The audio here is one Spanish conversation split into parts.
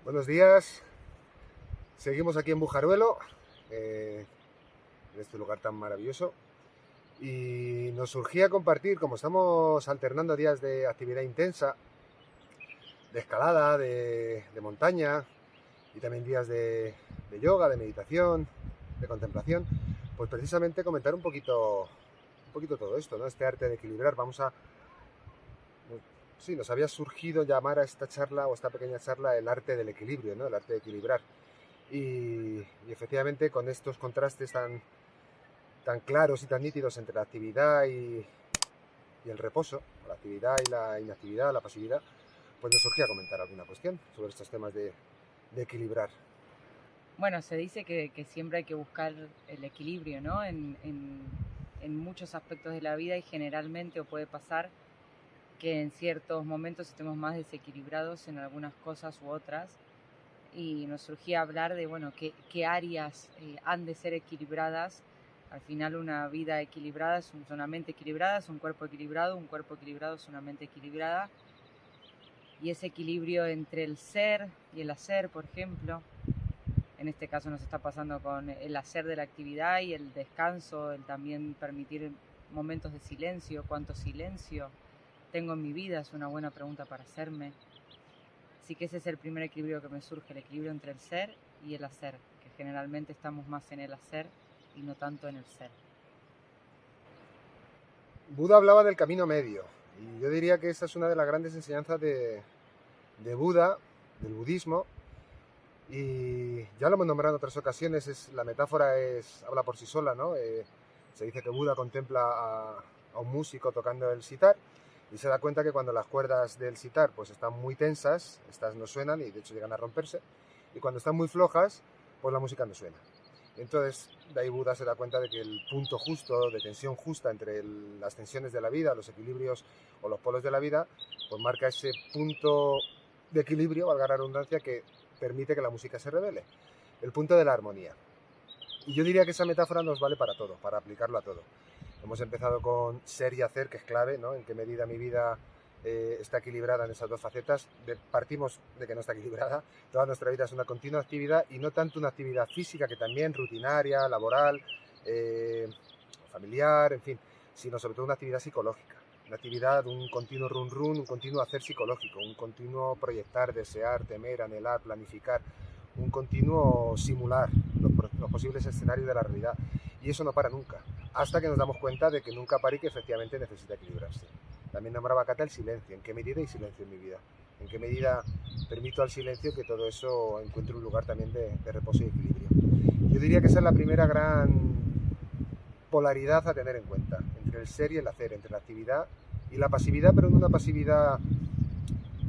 Buenos días, seguimos aquí en Bujaruelo, en este lugar tan maravilloso, y nos surgía compartir, como estamos alternando días de actividad intensa, de escalada, de montaña, y también días de yoga, de meditación, de contemplación, pues precisamente comentar un poquito todo esto, ¿no? Este arte de equilibrar. Sí, nos había surgido llamar a esta charla o esta pequeña charla el arte del equilibrio, ¿no? El arte de equilibrar. Y efectivamente con estos contrastes tan claros y tan nítidos entre la actividad y el reposo, la actividad y la inactividad, la pasividad, pues nos surgía comentar alguna cuestión sobre estos temas de equilibrar. Bueno, se dice que siempre hay que buscar el equilibrio, ¿no? En muchos aspectos de la vida y generalmente o puede pasar que en ciertos momentos estemos más desequilibrados en algunas cosas u otras. Y nos surgía hablar de, bueno, qué áreas han de ser equilibradas. Al final una vida equilibrada es una mente equilibrada, es un cuerpo equilibrado es una mente equilibrada. Y ese equilibrio entre el ser y el hacer, por ejemplo, en este caso nos está pasando con el hacer de la actividad y el descanso, el también permitir momentos de silencio. ¿Cuánto silencio tengo en mi vida? Es una buena pregunta para hacerme. Así que ese es el primer equilibrio que me surge, el equilibrio entre el ser y el hacer, que generalmente estamos más en el hacer y no tanto en el ser. Buda hablaba del camino medio, y yo diría que esa es una de las grandes enseñanzas de Buda, del budismo, y ya lo hemos nombrado en otras ocasiones. La metáfora habla por sí sola, ¿no? Se dice que Buda contempla a un músico tocando el sitar y se da cuenta que cuando las cuerdas del sitar pues están muy tensas, estas no suenan y de hecho llegan a romperse, y cuando están muy flojas, pues la música no suena. Entonces, de ahí Buda se da cuenta de que el punto justo, de tensión justa entre las tensiones de la vida, los equilibrios o los polos de la vida, pues marca ese punto de equilibrio, valga la redundancia, que permite que la música se revele. El punto de la armonía. Y yo diría que esa metáfora nos vale para todo, para aplicarlo a todo. Hemos empezado con ser y hacer, que es clave, ¿no? En qué medida mi vida está equilibrada en esas dos facetas. Partimos de que no está equilibrada. Toda nuestra vida es una continua actividad, y no tanto una actividad física, que también rutinaria, laboral, familiar, en fin, sino sobre todo una actividad psicológica. Una actividad, un continuo run run, un continuo hacer psicológico, un continuo proyectar, desear, temer, anhelar, planificar, un continuo simular los posibles escenarios de la realidad. Y eso no para nunca, hasta que nos damos cuenta de que nunca para y que efectivamente necesita equilibrarse. También nombraba Cata el silencio. ¿En qué medida hay silencio en mi vida? ¿En qué medida permito al silencio que todo eso encuentre un lugar también de reposo y equilibrio? Yo diría que esa es la primera gran polaridad a tener en cuenta, entre el ser y el hacer, entre la actividad y la pasividad, pero no una pasividad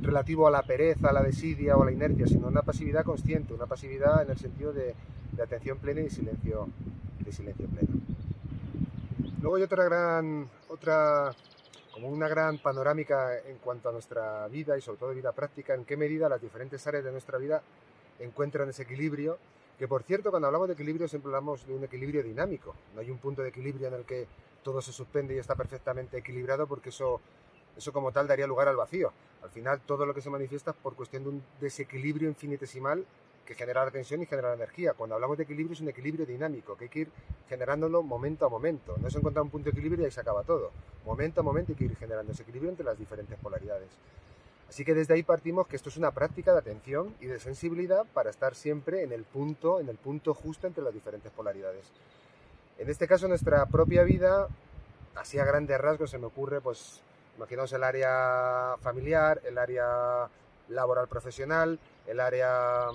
relativo a la pereza, a la desidia o a la inercia, sino una pasividad consciente, una pasividad en el sentido de atención plena y de silencio pleno. Luego hay como una gran panorámica en cuanto a nuestra vida y sobre todo vida práctica, en qué medida las diferentes áreas de nuestra vida encuentran ese equilibrio, que por cierto, cuando hablamos de equilibrio siempre hablamos de un equilibrio dinámico. No hay un punto de equilibrio en el que todo se suspende y está perfectamente equilibrado, porque eso como tal daría lugar al vacío. Al final todo lo que se manifiesta es por cuestión de un desequilibrio infinitesimal que genera la tensión y genera la energía. Cuando hablamos de equilibrio es un equilibrio dinámico, que hay que ir generándolo momento a momento. No es encontrar un punto de equilibrio y ahí se acaba todo. Momento a momento hay que ir generando ese equilibrio entre las diferentes polaridades. Así que desde ahí partimos que esto es una práctica de atención y de sensibilidad para estar siempre en el punto justo entre las diferentes polaridades. En este caso, nuestra propia vida, así a grandes rasgos, se me ocurre, pues, imaginaos el área familiar, el área laboral profesional, el área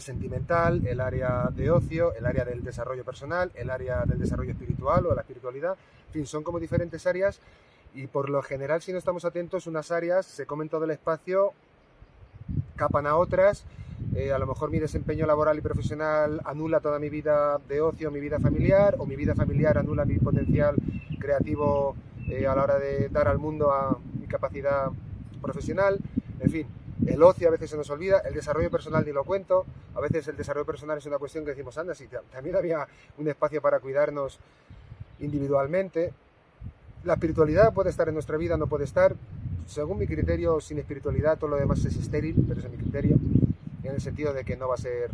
sentimental, el área de ocio, el área del desarrollo personal, el área del desarrollo espiritual o de la espiritualidad. En fin, son como diferentes áreas, y por lo general, si no estamos atentos, unas áreas se comen todo el espacio, capan a otras. A lo mejor mi desempeño laboral y profesional anula toda mi vida de ocio, mi vida familiar, o mi vida familiar anula mi potencial creativo a la hora de dar al mundo a mi capacidad profesional. En fin, el ocio a veces se nos olvida, el desarrollo personal ni lo cuento. A veces el desarrollo personal es una cuestión que decimos, anda, si también había un espacio para cuidarnos individualmente. La espiritualidad puede estar en nuestra vida, no puede estar. Según mi criterio, sin espiritualidad todo lo demás es estéril, pero ese es mi criterio. en el sentido de que no va a ser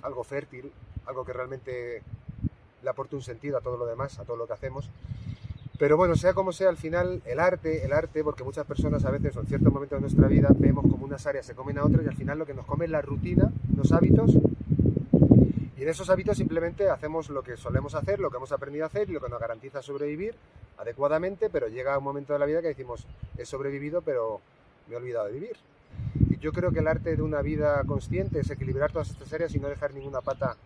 algo fértil, algo que realmente le aporte un sentido a todo lo demás, a todo lo que hacemos. Pero bueno, sea como sea, al final el arte, porque muchas personas a veces o en ciertos momentos de nuestra vida vemos como unas áreas se comen a otras y al final lo que nos come es la rutina, los hábitos, y en esos hábitos simplemente hacemos lo que solemos hacer, lo que hemos aprendido a hacer y lo que nos garantiza sobrevivir adecuadamente, pero llega un momento de la vida que decimos, he sobrevivido pero me he olvidado de vivir. Y yo creo que el arte de una vida consciente es equilibrar todas estas áreas y no dejar ninguna pata.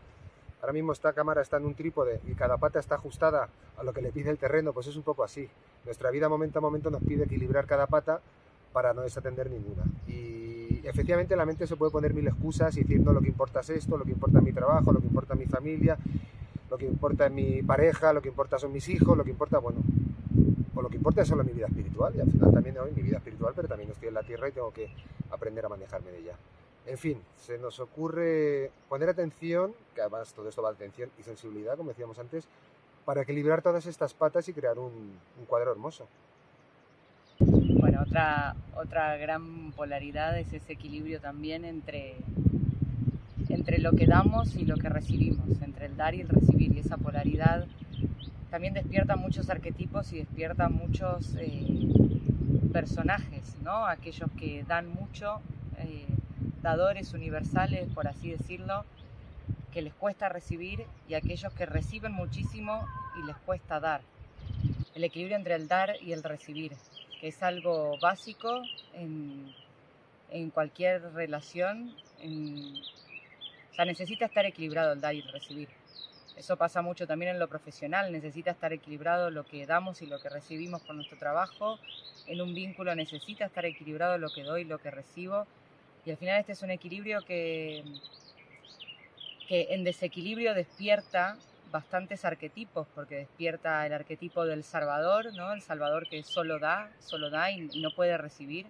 Ahora mismo esta cámara está en un trípode y cada pata está ajustada a lo que le pide el terreno, pues es un poco así. Nuestra vida momento a momento nos pide equilibrar cada pata para no desatender ninguna. Y efectivamente la mente se puede poner mil excusas y decir, no, lo que importa es esto, lo que importa es mi trabajo, lo que importa es mi familia, lo que importa es mi pareja, lo que importa son mis hijos, lo que importa, bueno, o lo que importa es solo mi vida espiritual. Y al final también hoy mi vida espiritual, pero también estoy en la tierra y tengo que aprender a manejarme de ella. En fin, se nos ocurre poner atención, que además todo esto va de atención y sensibilidad, como decíamos antes, para equilibrar todas estas patas y crear un cuadro hermoso. Bueno, otra gran polaridad es ese equilibrio también entre lo que damos y lo que recibimos, entre el dar y el recibir. Y esa polaridad también despierta muchos arquetipos y despierta muchos personajes, ¿no? Aquellos que dan mucho, dadores universales, por así decirlo, que les cuesta recibir, y aquellos que reciben muchísimo y les cuesta dar. El equilibrio entre el dar y el recibir, que es algo básico en cualquier relación. O sea, necesita estar equilibrado el dar y el recibir. Eso pasa mucho también en lo profesional, necesita estar equilibrado lo que damos y lo que recibimos por nuestro trabajo. En un vínculo necesita estar equilibrado lo que doy y lo que recibo. Y al final este es un equilibrio que en desequilibrio despierta bastantes arquetipos, porque despierta el arquetipo del salvador, ¿no? El salvador que solo da y no puede recibir,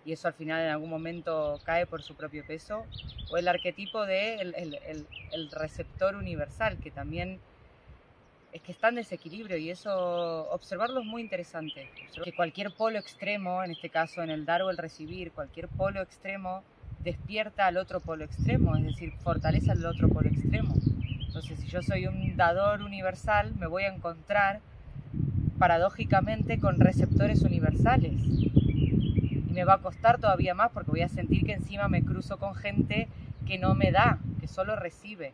y eso al final en algún momento cae por su propio peso, o el arquetipo de el receptor universal, que también es que está en desequilibrio, y eso observarlo es muy interesante. Que cualquier polo extremo, en este caso en el dar o el recibir, cualquier polo extremo despierta al otro polo extremo, es decir, fortalece al otro polo extremo. Entonces, si yo soy un dador universal, me voy a encontrar paradójicamente con receptores universales. Y me va a costar todavía más porque voy a sentir que encima me cruzo con gente que no me da, que solo recibe.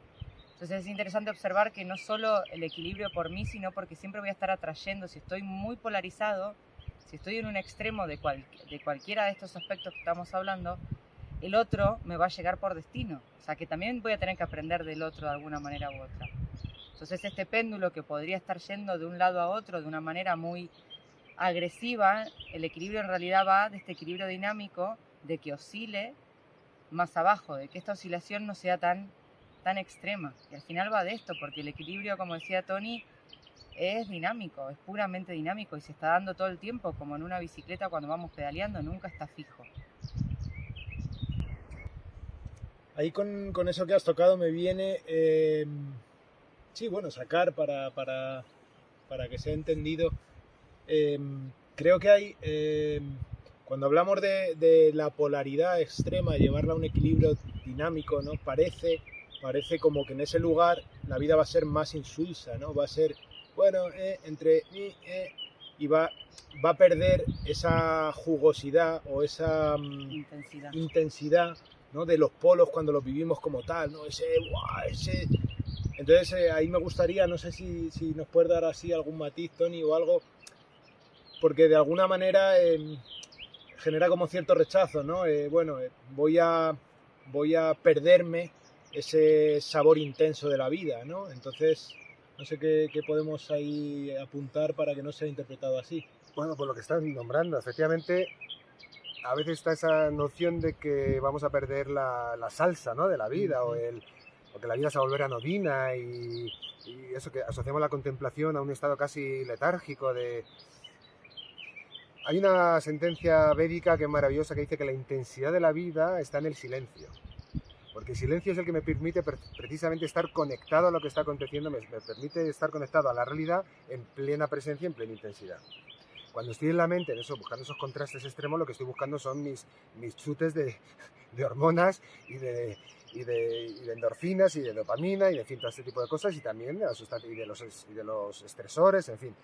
Entonces es interesante observar que no solo el equilibrio por mí, sino porque siempre voy a estar atrayendo. Si estoy muy polarizado, si estoy en un extremo de cualquiera de estos aspectos que estamos hablando, el otro me va a llegar por destino. O sea que también voy a tener que aprender del otro de alguna manera u otra. Entonces este péndulo que podría estar yendo de un lado a otro de una manera muy agresiva, el equilibrio en realidad va de este equilibrio dinámico, de que oscile más abajo, de que esta oscilación no sea tan extrema. Y al final va de esto, porque el equilibrio, como decía Tony, es dinámico, es puramente dinámico y se está dando todo el tiempo, como en una bicicleta cuando vamos pedaleando, nunca está fijo. Ahí con eso que has tocado me viene, sí, bueno, sacar para que sea entendido. Creo que hay, cuando hablamos de la polaridad extrema, llevarla a un equilibrio dinámico, ¿no? Parece como que en ese lugar la vida va a ser más insulsa, ¿no? Va a ser, bueno, y va a perder esa jugosidad o esa intensidad, ¿no? De los polos cuando los vivimos como tal, ¿no? Ese. Entonces ahí me gustaría, no sé si nos puedes dar así algún matiz, Tony, o algo, porque de alguna manera genera como cierto rechazo, ¿no? Voy a perderme ese sabor intenso de la vida, ¿no? Entonces, no sé qué podemos ahí apuntar para que no sea interpretado así. Bueno, pues lo que estás nombrando, efectivamente, a veces está esa noción de que vamos a perder la salsa, ¿no? De la vida, o que la vida se va a volver anodina, y eso, que asociamos la contemplación a un estado casi letárgico de... Hay una sentencia védica que es maravillosa, que dice que la intensidad de la vida está en el silencio. Porque el silencio es el que me permite precisamente estar conectado a lo que está aconteciendo, me permite estar conectado a la realidad en plena presencia, en plena intensidad. Cuando estoy en la mente, en eso, buscando esos contrastes extremos, lo que estoy buscando son mis chutes de de hormonas y de endorfinas y de dopamina y de, en fin, todo este tipo de cosas, y también de los estresores, en fin.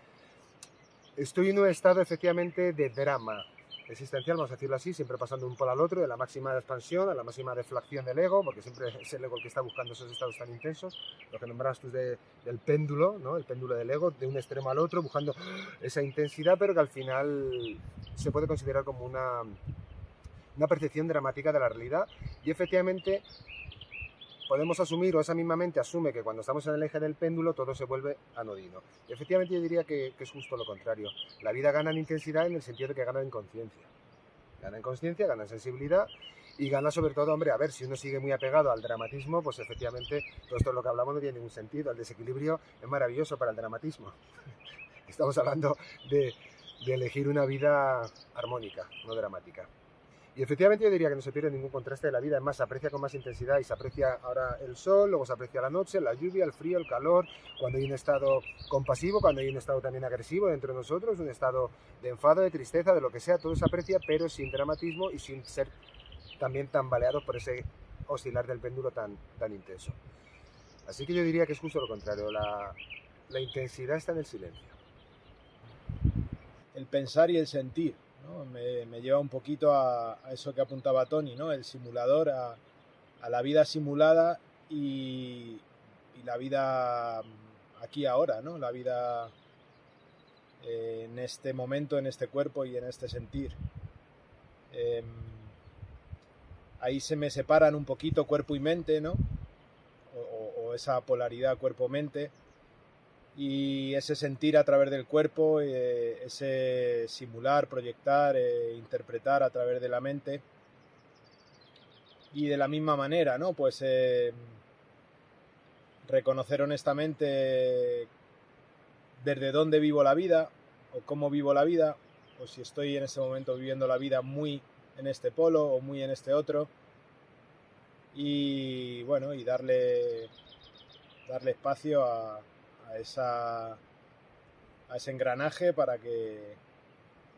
Estoy en un estado efectivamente de drama existencial, vamos a decirlo así, siempre pasando de un polo al otro, de la máxima expansión a la máxima deflación del ego, porque siempre es el ego el que está buscando esos estados tan intensos, lo que nombrabas tú del péndulo, ¿no? El péndulo del ego, de un extremo al otro, buscando esa intensidad, pero que al final se puede considerar como una percepción dramática de la realidad, y efectivamente podemos asumir, o esa misma mente asume, que cuando estamos en el eje del péndulo todo se vuelve anodino. Y efectivamente yo diría que es justo lo contrario. La vida gana en intensidad en el sentido de que gana en conciencia. Gana en conciencia, gana en sensibilidad y gana sobre todo, hombre, a ver, si uno sigue muy apegado al dramatismo, pues efectivamente todo esto es lo que hablamos no tiene ningún sentido. El desequilibrio es maravilloso para el dramatismo. Estamos hablando de elegir una vida armónica, no dramática. Y efectivamente yo diría que no se pierde ningún contraste de la vida, es más, se aprecia con más intensidad y se aprecia ahora el sol, luego se aprecia la noche, la lluvia, el frío, el calor, cuando hay un estado compasivo, cuando hay un estado también agresivo dentro de nosotros, un estado de enfado, de tristeza, de lo que sea, todo se aprecia, pero sin dramatismo y sin ser también tambaleados por ese oscilar del péndulo tan intenso. Así que yo diría que es justo lo contrario, la intensidad está en el silencio. El pensar y el sentir, ¿no? Me lleva un poquito a eso que apuntaba Tony, ¿no? El simulador, a la vida simulada y la vida aquí ahora, ¿no? La vida en este momento, en este cuerpo y en este sentir. Ahí se me separan un poquito cuerpo y mente, ¿no? O esa polaridad cuerpo-mente. Y ese sentir a través del cuerpo, ese simular, proyectar, interpretar a través de la mente. Y de la misma manera, ¿no? Pues reconocer honestamente desde dónde vivo la vida o cómo vivo la vida, o si estoy en ese momento viviendo la vida muy en este polo o muy en este otro. Y bueno, y darle espacio a ese engranaje para que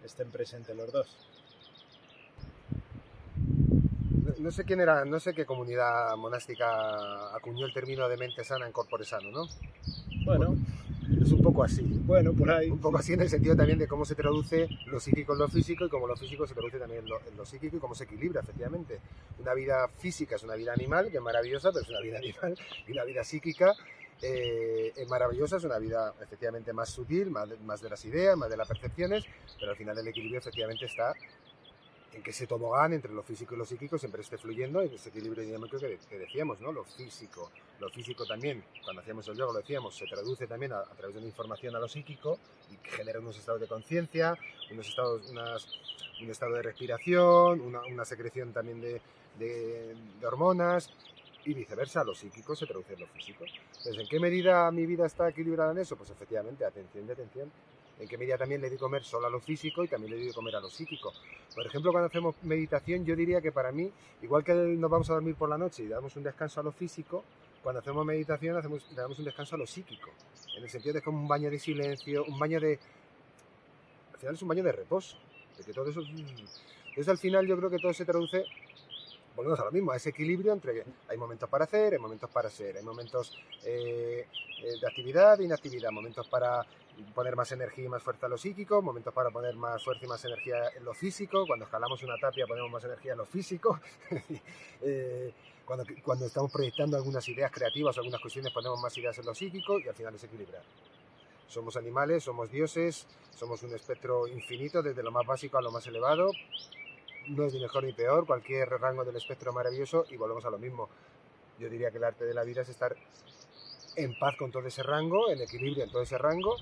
estén presentes los dos. No sé quién era, no sé qué comunidad monástica acuñó el término de mente sana en corpore sano, ¿no? Bueno, es un poco así. Bueno, por ahí. Un poco así en el sentido también de cómo se traduce lo psíquico en lo físico y cómo lo físico se traduce también en lo psíquico y cómo se equilibra, efectivamente. Una vida física es una vida animal, que es maravillosa, pero es una vida animal, y una vida psíquica es maravillosa, es una vida efectivamente más sutil, más de las ideas, más de las percepciones, pero al final el equilibrio efectivamente está en que ese tobogán entre lo físico y lo psíquico siempre esté fluyendo en ese equilibrio dinámico que decíamos, ¿no? Lo físico también, cuando hacíamos el yoga lo decíamos, se traduce también a través de una información a lo psíquico y genera unos estados de conciencia, un estado de respiración, una secreción también de hormonas, y viceversa, lo psíquico se traduce en lo físico. Entonces, ¿en qué medida mi vida está equilibrada en eso? Pues efectivamente, atención. ¿En qué medida también le di comer solo a lo físico y también le di comer a lo psíquico? Por ejemplo, cuando hacemos meditación, yo diría que para mí, igual que nos vamos a dormir por la noche y damos un descanso a lo físico, cuando hacemos meditación le damos un descanso a lo psíquico. En el sentido de como un baño de silencio, al final es un baño de reposo. De que todo eso Entonces, al final yo creo que todo se traduce, volvemos a lo mismo, a ese equilibrio entre que hay momentos para hacer, hay momentos para ser, hay momentos de actividad e inactividad, momentos para poner más energía y más fuerza a lo psíquico, momentos para poner más fuerza y más energía en lo físico, cuando escalamos una tapia ponemos más energía en lo físico, cuando estamos proyectando algunas ideas creativas o algunas cuestiones ponemos más ideas en lo psíquico y al final es equilibrar. Somos animales, somos dioses, somos un espectro infinito desde lo más básico a lo más elevado. No es ni mejor ni peor, cualquier rango del espectro maravilloso y volvemos a lo mismo. Yo diría que el arte de la vida es estar en paz con todo ese rango, en equilibrio en todo ese rango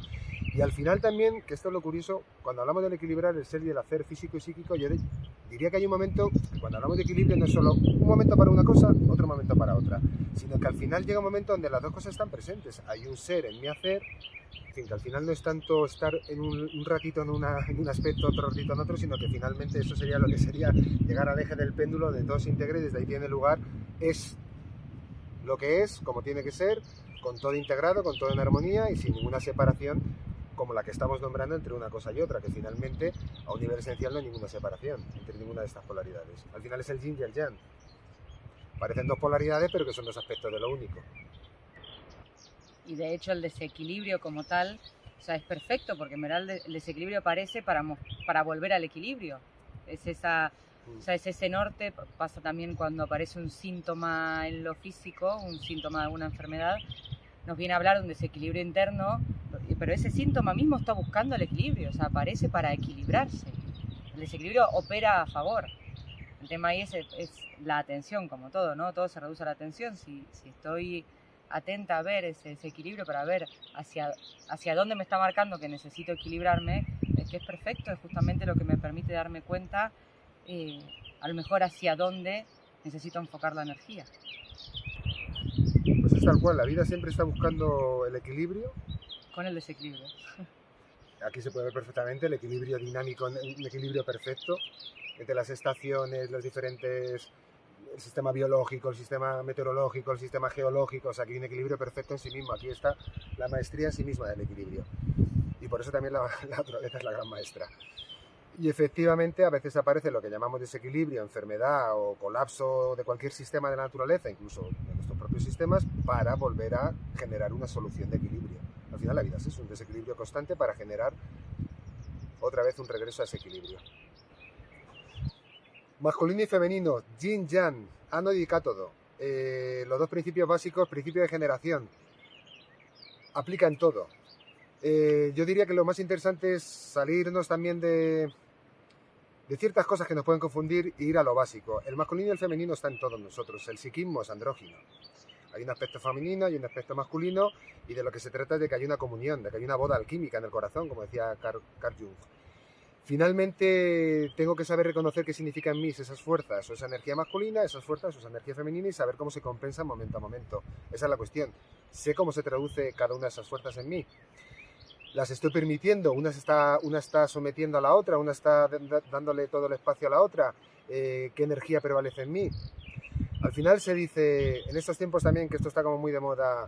y al final también, que esto es lo curioso, cuando hablamos del equilibrar el ser y el hacer físico y psíquico, yo diría que hay un momento, que cuando hablamos de equilibrio no es solo un momento para una cosa, otro momento para otra, sino que al final llega un momento donde las dos cosas están presentes. Hay un ser en mi hacer, en fin, que al final no es tanto estar en un ratito en un aspecto, otro ratito en otro, sino que finalmente eso sería lo que sería llegar al eje del péndulo, de todo se integre y desde ahí tiene lugar, es lo que es, como tiene que ser, con todo integrado, con todo en armonía y sin ninguna separación como la que estamos nombrando entre una cosa y otra, que finalmente a un nivel esencial no hay ninguna separación entre ninguna de estas polaridades. Al final es el yin y el yang. Parecen dos polaridades, pero que son dos aspectos de lo único. Y de hecho el desequilibrio como tal, o sea, es perfecto, porque en verdad el desequilibrio aparece para volver al equilibrio. Es o sea, es ese norte. Pasa también cuando aparece un síntoma en lo físico, un síntoma de alguna enfermedad, nos viene a hablar de un desequilibrio interno, pero ese síntoma mismo está buscando el equilibrio, o sea, aparece para equilibrarse. El desequilibrio opera a favor. El tema ahí es la atención, como todo, ¿no? Todo se reduce a la atención. Si estoy atenta a ver ese equilibrio, para ver hacia dónde me está marcando que necesito equilibrarme, es que es perfecto, es justamente lo que me permite darme cuenta a lo mejor hacia dónde necesito enfocar la energía. Pues es tal cual, la vida siempre está buscando el equilibrio. Con el desequilibrio. Aquí se puede ver perfectamente el equilibrio dinámico, un equilibrio perfecto entre las estaciones, los diferentes, el sistema biológico, el sistema meteorológico, el sistema geológico. O sea, aquí hay un equilibrio perfecto en sí mismo. Aquí está la maestría en sí misma del equilibrio. Y por eso también la naturaleza es la gran maestra. Y efectivamente a veces aparece lo que llamamos desequilibrio, enfermedad o colapso de cualquier sistema de la naturaleza, incluso de nuestros propios sistemas, para volver a generar una solución de equilibrio. Al final la vida es un desequilibrio constante para generar otra vez un regreso a ese equilibrio. Masculino y femenino, yin yang, ano y cátodo. Los dos principios básicos, principio de generación, aplica en todo. Yo diría que lo más interesante es salirnos también de ciertas cosas que nos pueden confundir e ir a lo básico. El masculino y el femenino están en todos nosotros. El psiquismo es andrógino. Hay un aspecto femenino y un aspecto masculino, y de lo que se trata es de que hay una comunión, de que hay una boda alquímica en el corazón, como decía Carl Jung. Finalmente tengo que saber reconocer qué significan en mí esas fuerzas, o esa energía masculina, esas fuerzas, o esa energía femenina, y saber cómo se compensan momento a momento. Esa es la cuestión. Sé cómo se traduce cada una de esas fuerzas en mí. Las estoy permitiendo, una está sometiendo a la otra, una está dándole todo el espacio a la otra. ¿Qué energía prevalece en mí? Al final se dice, en estos tiempos también, que esto está como muy de moda,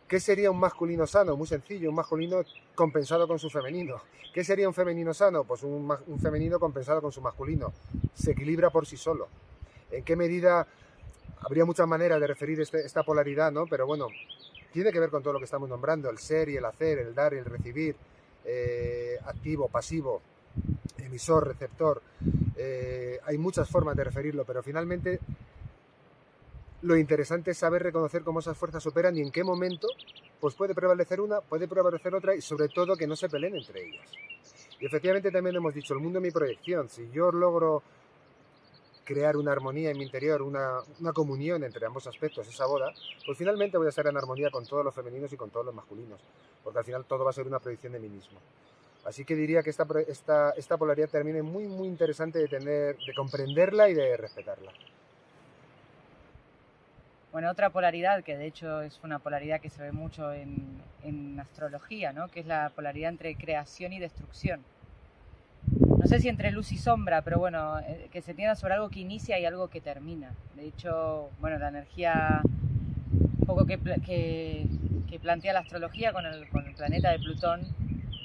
¿qué sería un masculino sano? Muy sencillo, un masculino compensado con su femenino. ¿Qué sería un femenino sano? Pues un femenino compensado con su masculino. Se equilibra por sí solo. ¿En qué medida? Habría muchas maneras de referir esta polaridad, ¿no? Pero bueno, tiene que ver con todo lo que estamos nombrando, el ser y el hacer, el dar y el recibir, activo, pasivo, emisor, receptor. Hay muchas formas de referirlo, pero finalmente lo interesante es saber reconocer cómo esas fuerzas operan y en qué momento pues puede prevalecer una, puede prevalecer otra, y sobre todo que no se peleen entre ellas. Y efectivamente también hemos dicho, el mundo es mi proyección. Si yo logro crear una armonía en mi interior, una comunión entre ambos aspectos, esa boda, pues finalmente voy a estar en armonía con todos los femeninos y con todos los masculinos, porque al final todo va a ser una proyección de mí mismo. Así que diría que esta polaridad también es muy, muy interesante de comprenderla y de respetarla. Bueno, otra polaridad, que de hecho es una polaridad que se ve mucho en astrología, ¿no? Que es la polaridad entre creación y destrucción. No sé si entre luz y sombra, pero bueno, que se tienda sobre algo que inicia y algo que termina. De hecho, bueno, la energía un poco que plantea la astrología con el planeta de Plutón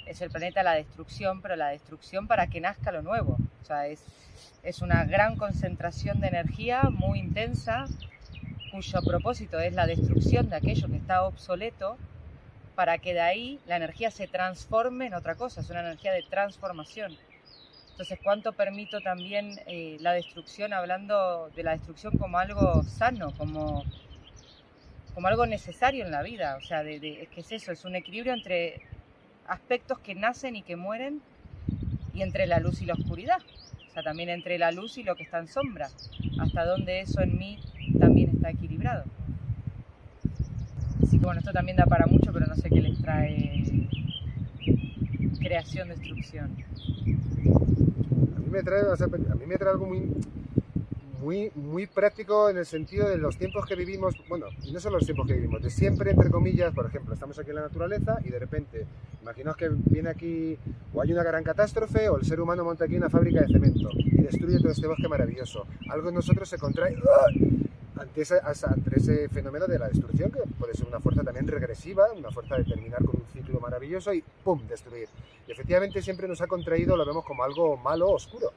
es el planeta de la destrucción, pero la destrucción para que nazca lo nuevo. O sea, es una gran concentración de energía muy intensa, cuyo propósito es la destrucción de aquello que está obsoleto, para que de ahí la energía se transforme en otra cosa. Es una energía de transformación. Entonces, ¿cuánto permito también la destrucción, hablando de la destrucción como algo sano, como algo necesario en la vida? O sea, es que es eso, es un equilibrio entre aspectos que nacen y que mueren, y entre la luz y la oscuridad. O sea, también entre la luz y lo que está en sombra. Hasta dónde eso en mí también está equilibrado. Así que bueno, esto también da para mucho, pero no sé qué les trae creación, destrucción. A mí me trae algo muy práctico, en el sentido de los tiempos que vivimos, bueno, y no solo los tiempos que vivimos, de siempre, entre comillas. Por ejemplo, estamos aquí en la naturaleza y de repente, imaginaos que viene aquí, o hay una gran catástrofe, o el ser humano monta aquí una fábrica de cemento y destruye todo este bosque maravilloso. Algo en nosotros se contrae ante ese fenómeno de la destrucción, que puede ser una fuerza también regresiva, una fuerza de terminar con un ciclo maravilloso y ¡pum!, destruir. Y efectivamente siempre nos ha contraído, lo vemos como algo malo, oscuro.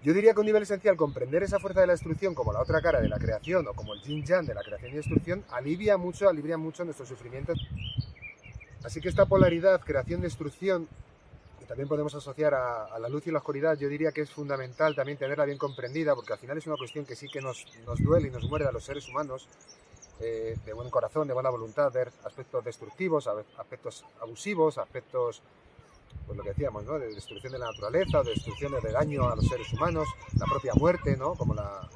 Yo diría que a un nivel esencial comprender esa fuerza de la destrucción como la otra cara de la creación o como el yin-yang de la creación y destrucción alivia mucho nuestro sufrimiento. Así que esta polaridad, creación-destrucción, que también podemos asociar a la luz y la oscuridad, yo diría que es fundamental también tenerla bien comprendida, porque al final es una cuestión que sí que nos duele y nos muerde a los seres humanos, de buen corazón, de buena voluntad, ver aspectos destructivos, aspectos abusivos, aspectos, pues lo que decíamos, ¿no? De destrucción de la naturaleza, de destrucción de daño a los seres humanos, la propia muerte, ¿no? Como la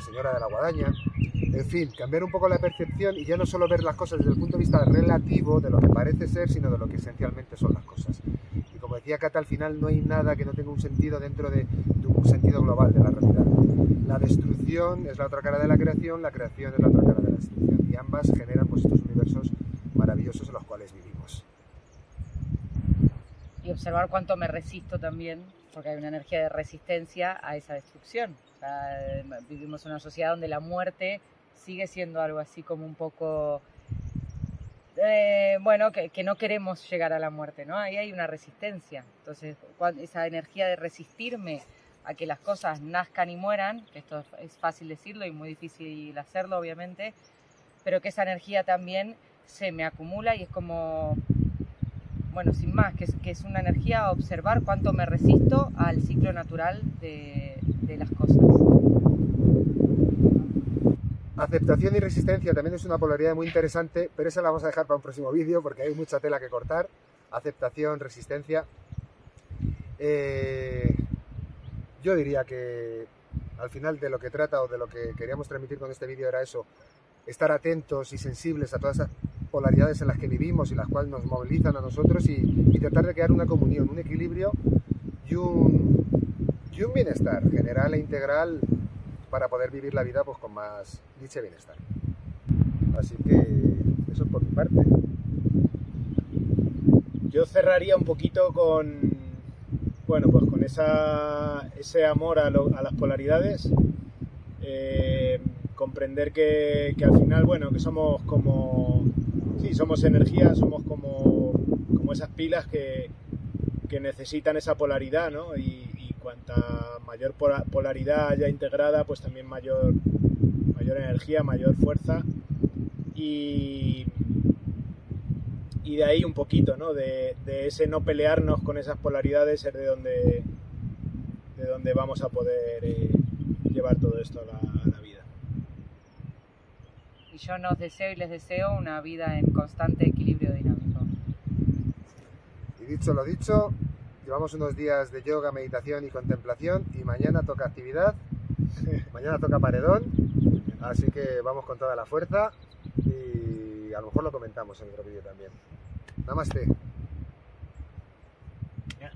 señora de la guadaña. En fin, cambiar un poco la percepción y ya no solo ver las cosas desde el punto de vista relativo de lo que parece ser, sino de lo que esencialmente son las cosas. Y como decía Cata, al final no hay nada que no tenga un sentido dentro de un sentido global de la realidad. La destrucción es la otra cara de la creación es la otra cara de la destrucción. Y ambas generan pues estos universos maravillosos en los cuales vivimos. Y observar cuánto me resisto también, porque hay una energía de resistencia a esa destrucción. O sea, vivimos en una sociedad donde la muerte sigue siendo algo así como un poco, bueno, que no queremos llegar a la muerte, ¿no? Ahí hay una resistencia. Entonces, esa energía de resistirme a que las cosas nazcan y mueran, que esto es fácil decirlo y muy difícil hacerlo, obviamente, pero que esa energía también se me acumula y es como, bueno, sin más, que es una energía a observar cuánto me resisto al ciclo natural de las cosas. Aceptación y resistencia también es una polaridad muy interesante, pero esa la vamos a dejar para un próximo vídeo porque hay mucha tela que cortar. Aceptación, resistencia. Yo diría que al final de lo que trata o de lo que queríamos transmitir con este vídeo era eso, estar atentos y sensibles a todas esas polaridades en las que vivimos y las cuales nos movilizan a nosotros y tratar de crear una comunión, un equilibrio y un bienestar general e integral para poder vivir la vida pues con más dicha y bienestar. Así que eso es por mi parte. Yo cerraría un poquito con, bueno, pues con ese amor a las polaridades, comprender que al final, bueno, que somos como, sí, somos energía, somos como esas pilas que necesitan esa polaridad, ¿no? Y cuanta mayor polaridad haya integrada, pues también mayor energía, mayor fuerza y de ahí un poquito, ¿no? De ese no pelearnos con esas polaridades es de donde vamos a poder llevar todo esto a la vida. Y yo nos deseo y les deseo una vida en constante equilibrio dinámico. Y dicho lo dicho, llevamos unos días de yoga, meditación y contemplación y mañana toca actividad, mañana toca paredón, así que vamos con toda la fuerza y a lo mejor lo comentamos en otro vídeo también. Namaste. Ya.